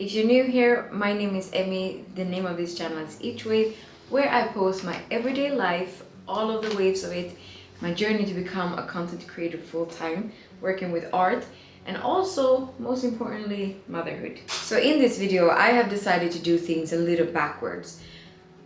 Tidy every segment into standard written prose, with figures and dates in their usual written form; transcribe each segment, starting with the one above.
If you're new here, my name is Emmy. The name of this channel is Each Wave, where I post my everyday life, all of the waves of it, my journey to become a content creator full-time, working with art, and also, most importantly, motherhood. So in this video, I have decided to do things a little backwards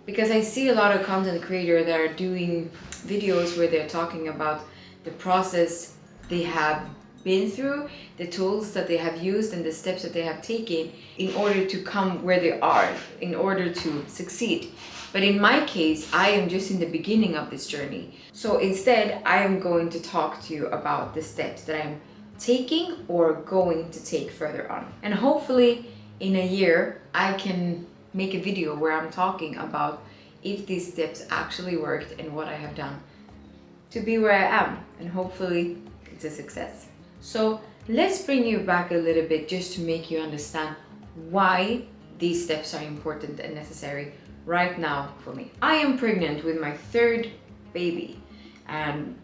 because I see a lot of content creators that are doing videos where they're talking about the process they have been through, the tools that they have used, and the steps that they have taken in order to come where they are, in order to succeed. But in my case, I am just in the beginning of this journey. So instead, I am going to talk to you about the steps that I'm taking or going to take further on. And hopefully in a year, I can make a video where I'm talking about if these steps actually worked and what I have done to be where I am. And hopefully it's a success. So let's bring you back a little bit just to make you understand why these steps are important and necessary right now for me. I am pregnant with my third baby, and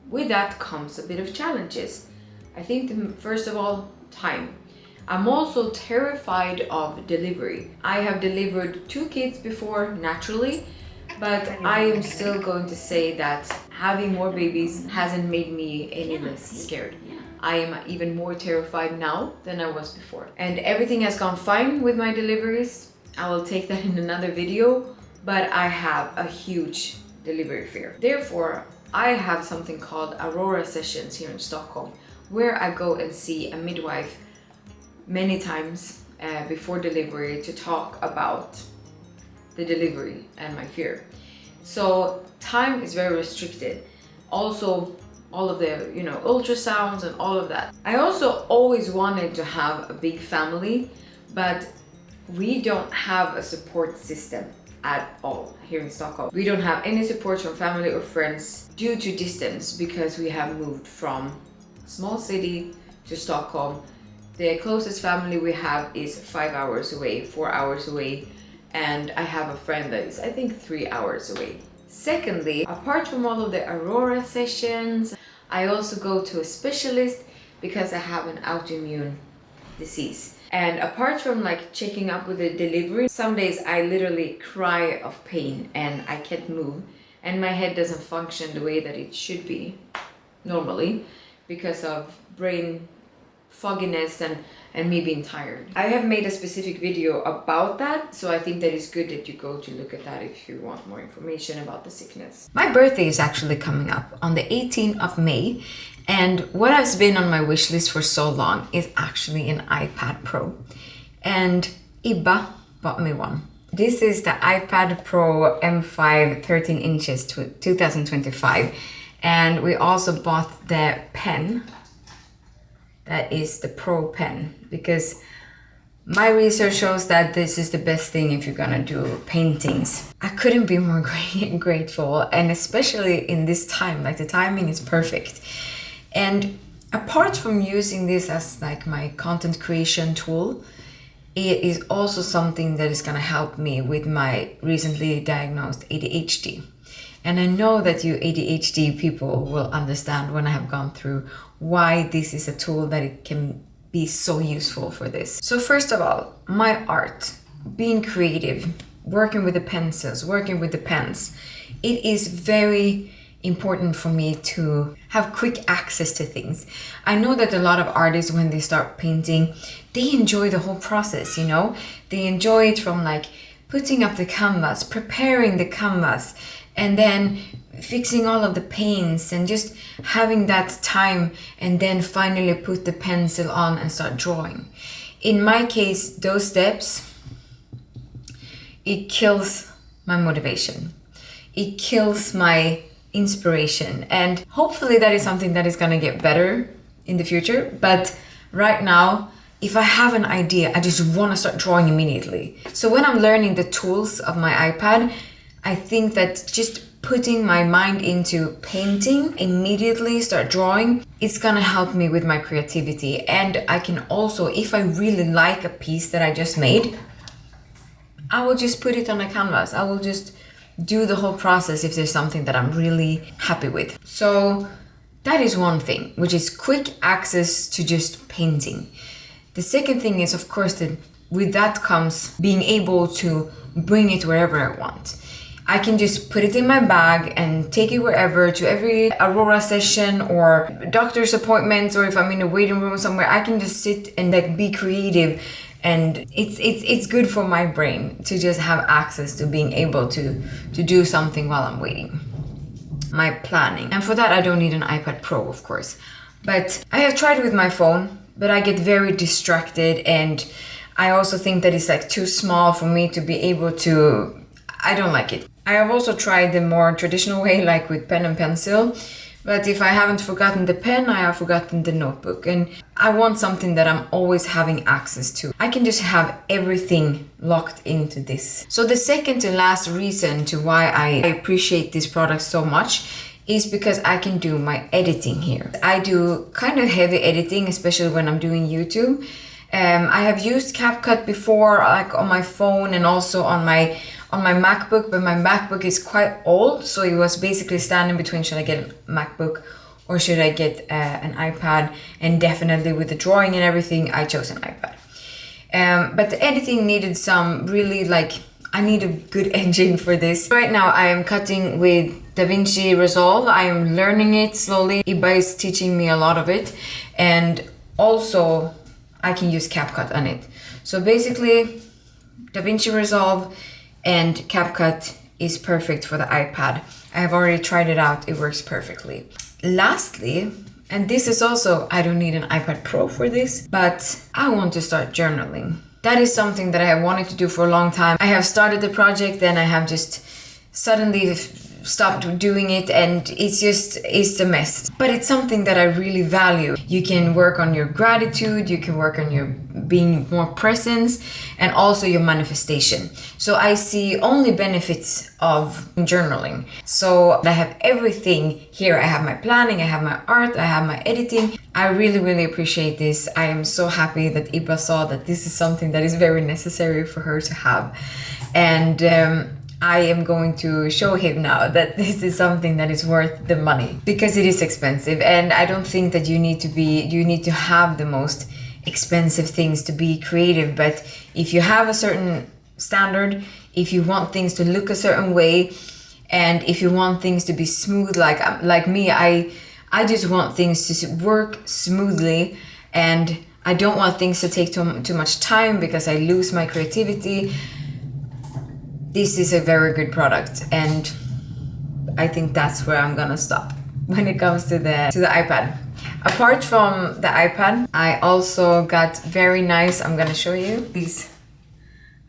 with that comes a bit of challenges. I think first of all, time. I'm also terrified of delivery. I have delivered 2 kids before naturally, but I am still going to say that having more babies hasn't made me any less scared. I am even more terrified now than I was before. And everything has gone fine with my deliveries. I will take that in another video, but I have a huge delivery fear. Therefore, I have something called Aurora sessions here in Stockholm, where I go and see a midwife many times before delivery to talk about the delivery and my fear. So time is very restricted. Also, all of the ultrasounds and all of that. I also always wanted to have a big family, but we don't have a support system at all here in Stockholm. We don't have any support from family or friends due to distance because we have moved from small city to Stockholm. The closest family we have is 5 hours away, 4 hours away, and I have a friend that is I think 3 hours away. Secondly, apart from all of the Aurora sessions, I also go to a specialist because I have an autoimmune disease. And apart from checking up with the delivery, some days I literally cry of pain and I can't move and my head doesn't function the way that it should be normally because of brain fogginess and me being tired. I have made a specific video about that, so I think that it's good that you go to look at that if you want more information about the sickness. My birthday is actually coming up on the 18th of May, and what has been on my wish list for so long is actually an iPad Pro. And Ibba bought me one. This is the iPad Pro M5 13 inches 2025, and we also bought the pen. That is the Pro pen, because my research shows that this is the best thing if you're gonna do paintings. I couldn't be more grateful, and especially in this time, the timing is perfect. And apart from using this as my content creation tool, it is also something that is gonna help me with my recently diagnosed ADHD. And I know that you ADHD people will understand when I have gone through why this is a tool that it can be so useful for this. So first of all, my art, being creative, working with the pencils, working with the pens, it is very important for me to have quick access to things. I know that a lot of artists, when they start painting, they enjoy the whole process, They enjoy it from putting up the canvas, preparing the canvas, and then fixing all of the paints and just having that time and then finally put the pencil on and start drawing. In my case, those steps, it kills my motivation. It kills my inspiration, and hopefully that is something that is gonna get better in the future. But right now, if I have an idea, I just wanna start drawing immediately. So when I'm learning the tools of my iPad, I think that just putting my mind into painting, immediately start drawing, it's gonna help me with my creativity. And I can also, if I really like a piece that I just made, I will just put it on a canvas. I will just do the whole process if there's something that I'm really happy with. So that is one thing, which is quick access to just painting. The second thing is, of course, the with that comes being able to bring it wherever I want. I can just put it in my bag and take it wherever, to every Aurora session or doctor's appointments, or if I'm in a waiting room somewhere, I can just sit and like be creative. And it's good for my brain to just have access to being able to do something while I'm waiting. My planning. And for that, I don't need an iPad Pro, of course. But I have tried it with my phone, but I get very distracted, and I also think that it's like too small for me to be able to, I don't like it. I have also tried the more traditional way, like with pen and pencil, but if I haven't forgotten the pen, I have forgotten the notebook, and I want something that I'm always having access to. I can just have everything locked into this. So the second to last reason to why I appreciate this product so much is because I can do my editing here. I do kind of heavy editing, especially when I'm doing YouTube. I have used CapCut before, like on my phone and also on my MacBook, but my MacBook is quite old, so it was basically standing between, should I get a MacBook or should I get an iPad? And definitely with the drawing and everything, I chose an iPad. But the editing needed some really I need a good engine for this. Right now I am cutting with DaVinci Resolve. I am learning it slowly. Iba is teaching me a lot of it, and also I can use CapCut on it. So basically DaVinci Resolve and CapCut is perfect for the iPad. I have already tried it out, it works perfectly. Lastly, and this is also, I don't need an iPad Pro for this, but I want to start journaling. That is something that I have wanted to do for a long time. I have started the project, then I have just suddenly stopped doing it, and it's a mess. But it's something that I really value. You can work on your gratitude, you can work on your being more present, and also your manifestation. So I see only benefits of journaling. So I have everything here. I have my planning, I have my art, I have my editing. I really, really appreciate this. I am so happy that Iba saw that this is something that is very necessary for her to have. And I am going to show him now that this is something that is worth the money, because it is expensive, and I don't think that you need to have the most expensive things to be creative. But if you have a certain standard, if you want things to look a certain way, and if you want things to be smooth, like me, I just want things to work smoothly, and I don't want things to take too much time because I lose my creativity. This is a very good product, and I think that's where I'm gonna stop when it comes to the iPad. Apart from the iPad, I also got very nice, I'm gonna show you, these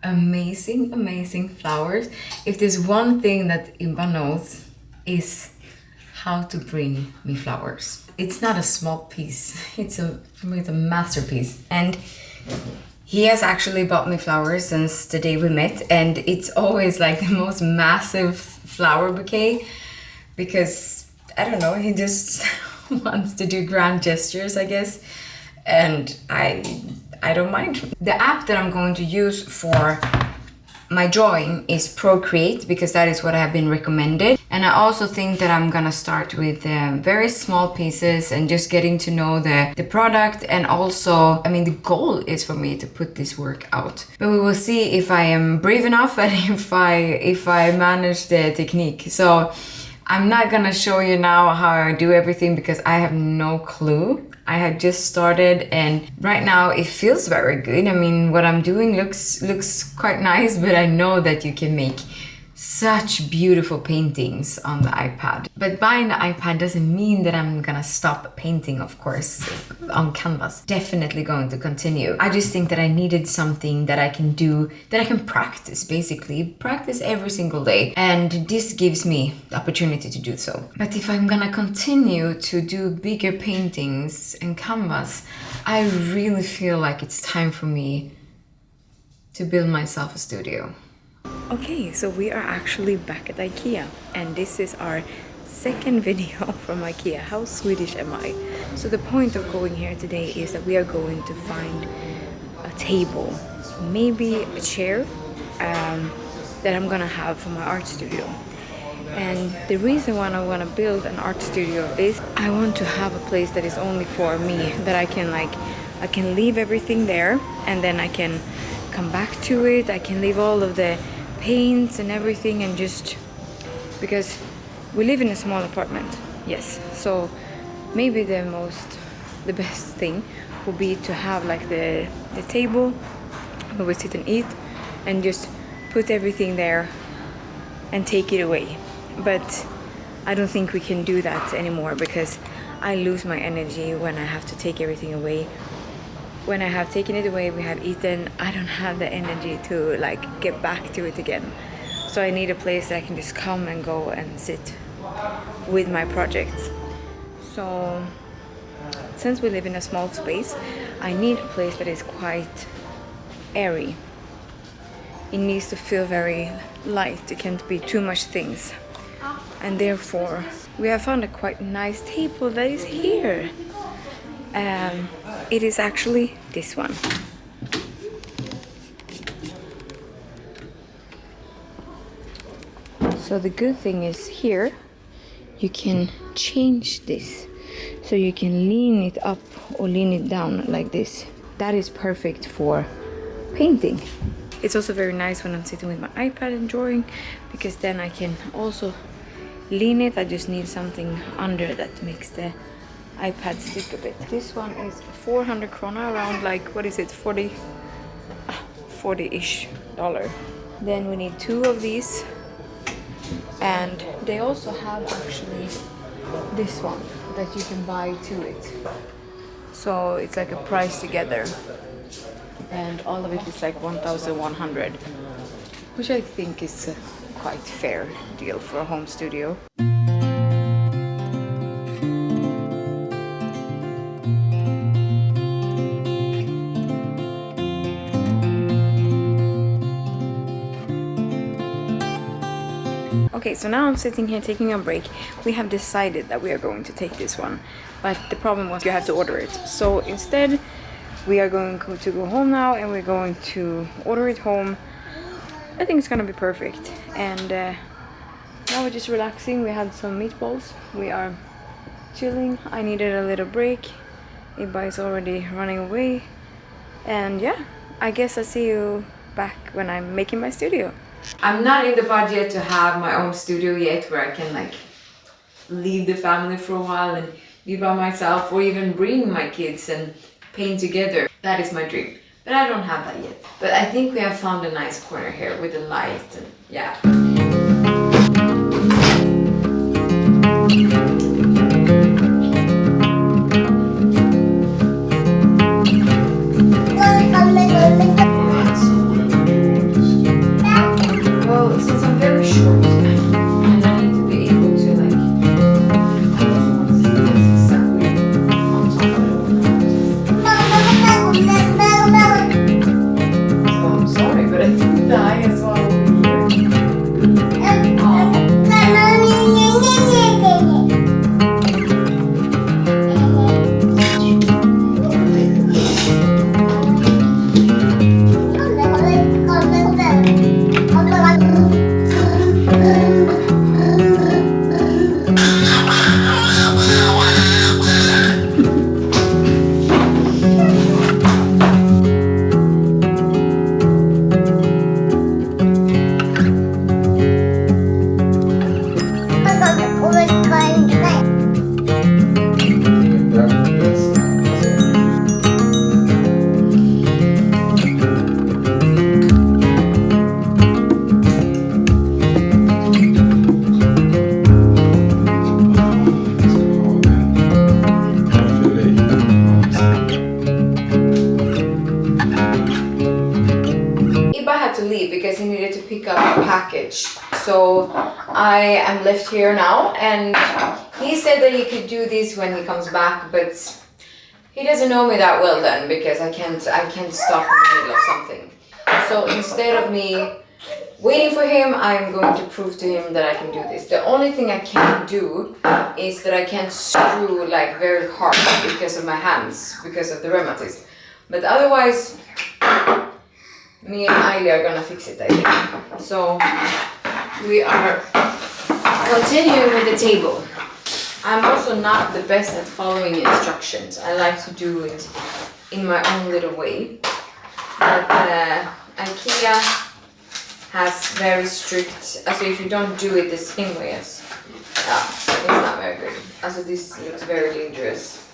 amazing flowers. If there's one thing that Imba knows, is how to bring me flowers. It's not a small piece, for me it's a masterpiece. And he has actually bought me flowers since the day we met, and it's always like the most massive flower bouquet, because I don't know, he just wants to do grand gestures, I guess, and I don't mind. The app that I'm going to use for my drawing is Procreate, because that is what I have been recommended. And I also think that I'm gonna start with very small pieces and just getting to know the product. And also, I mean, the goal is for me to put this work out. But we will see if I am brave enough and if I manage the technique. So I'm not gonna show you now how I do everything, because I have no clue. I had just started, and right now it feels very good. I mean, what I'm doing looks quite nice, but I know that you can make such beautiful paintings on the iPad. But buying the iPad doesn't mean that I'm gonna stop painting, of course, on canvas. Definitely going to continue. I just think that I needed something that I can do, that I can practice, basically. Practice every single day. And this gives me the opportunity to do so. But if I'm gonna continue to do bigger paintings and canvas, I really feel like it's time for me to build myself a studio. Okay, so we are actually back at IKEA, and this is our second video from IKEA. How Swedish am I? So the point of going here today is that we are going to find a table, maybe a chair that I'm gonna have for my art studio. And the reason why I want to build an art studio is I want to have a place that is only for me, that I can leave everything there, and then I can come back to it. I can leave all of the paints and everything, and just because we live in a small apartment, yes, so maybe the best thing would be to have like the table where we sit and eat, and just put everything there and take it away. But I don't think we can do that anymore, because I lose my energy when I have to take everything away. When I have taken it away, we have eaten, I don't have the energy to like get back to it again. So I need a place that I can just come and go and sit with my projects. So since we live in a small space, I need a place that is quite airy. It needs to feel very light. It can't be too much things. And therefore, we have found a quite nice table that is here. It is actually this one. So the good thing is here, you can change this. So you can lean it up or lean it down like this. That is perfect for painting. It's also very nice when I'm sitting with my iPad and drawing, because then I can also lean it. I just need something under that makes the iPad stick a bit. This one is 400 krona, around like, what is it, 40-ish dollar. Then we need 2 of these, and they also have actually this one that you can buy to it. So it's like a price together, and all of it is like 1,100, which I think is a quite fair deal for a home studio. Okay, so now I'm sitting here taking a break. We have decided that we are going to take this one, but the problem was you have to order it. So instead, we are going to go home now, and we're going to order it home. I think it's gonna be perfect. And now we're just relaxing. We had some meatballs. We are chilling. I needed a little break. Iba is already running away. And yeah, I guess I'll see you back when I'm making my studio. I'm not in the budget to have my own studio yet, where I can like leave the family for a while and be by myself, or even bring my kids and paint together. That is my dream, but I don't have that yet. But I think we have found a nice corner here with the light, and yeah. Well, since I'm very short, and I need to be able to like, I also want to see this exactly on top of it. So I'm sorry, but I think the eye as well over here. Because he needed to pick up a package. So I am left here now, and he said that he could do this when he comes back, but he doesn't know me that well then, because I can't stop in the middle of something. So instead of me waiting for him, I'm going to prove to him that I can do this. The only thing I can't do is that I can't screw like very hard because of my hands, because of the rheumatism. But otherwise, me and Ailey are gonna fix it, I think. So we are continuing with the table. I'm also not the best at following instructions. I like to do it in my own little way. But IKEA has very strict, so if you don't do it the same way as, it's not very good. Also this looks very dangerous.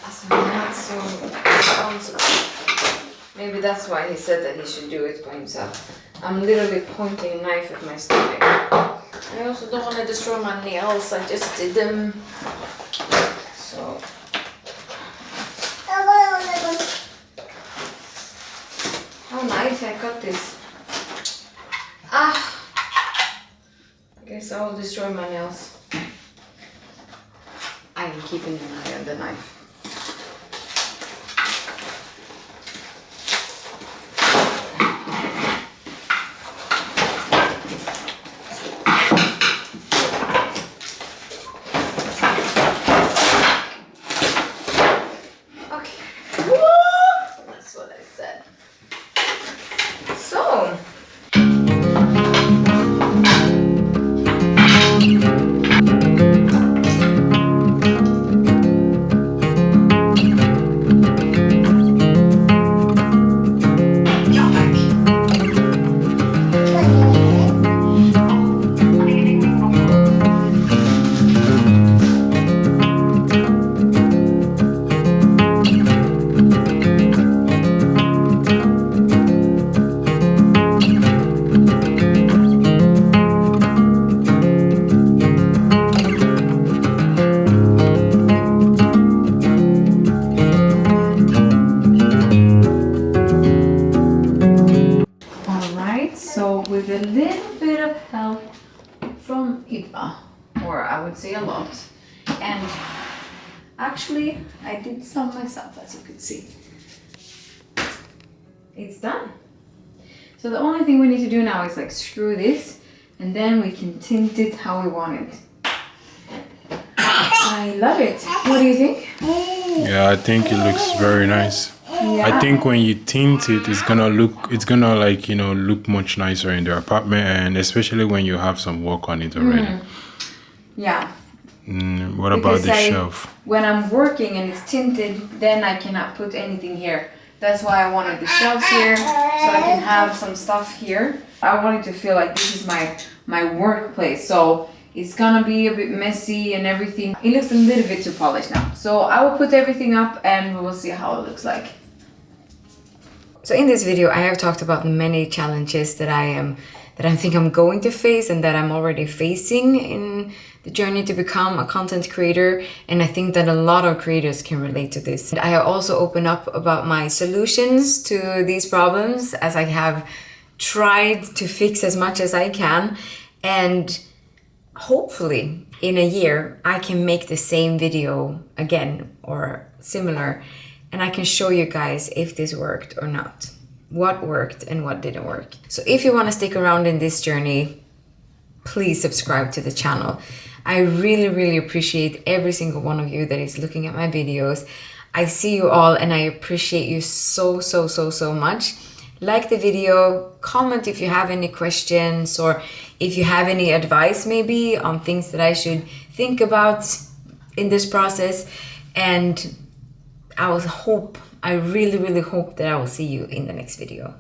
Also not so responsible. Maybe that's why he said that he should do it by himself. I'm literally pointing a knife at my stomach. I also don't want to destroy my nails, I just did them. So. How nice I got this. I guess I will destroy my nails. I am keeping an eye on the knife. With a little bit of help from Ipa, or I would say a lot, and actually I did some myself, as you can see. It's done. So the only thing we need to do now is like screw this, and then we can tint it how we want it. I love it. What do you think? Yeah, I think it looks very nice. Yeah. I think when you tint it, it's gonna like, you know, look much nicer in the apartment, and especially when you have some work on it already. Yeah. What about the shelf? When I'm working and it's tinted, then I cannot put anything here. That's why I wanted the shelves here, so I can have some stuff here. I wanted to feel like this is my workplace, so it's gonna be a bit messy and everything. It looks a little bit too polished now. So I will put everything up and we will see how it looks like. So in this video, I have talked about many challenges that I think I'm going to face and that I'm already facing in the journey to become a content creator. And I think that a lot of creators can relate to this. And I have also opened up about my solutions to these problems, as I have tried to fix as much as I can. And hopefully in a year, I can make the same video again or similar. And I can show you guys if this worked or not, what worked and what didn't work. So if you want to stick around in this journey, please subscribe to the channel. I really, really appreciate every single one of you that is looking at my videos. I see you all and I appreciate you so much. Like the video, comment if you have any questions or if you have any advice maybe on things that I should think about in this process. And I really hope that I will see you in the next video.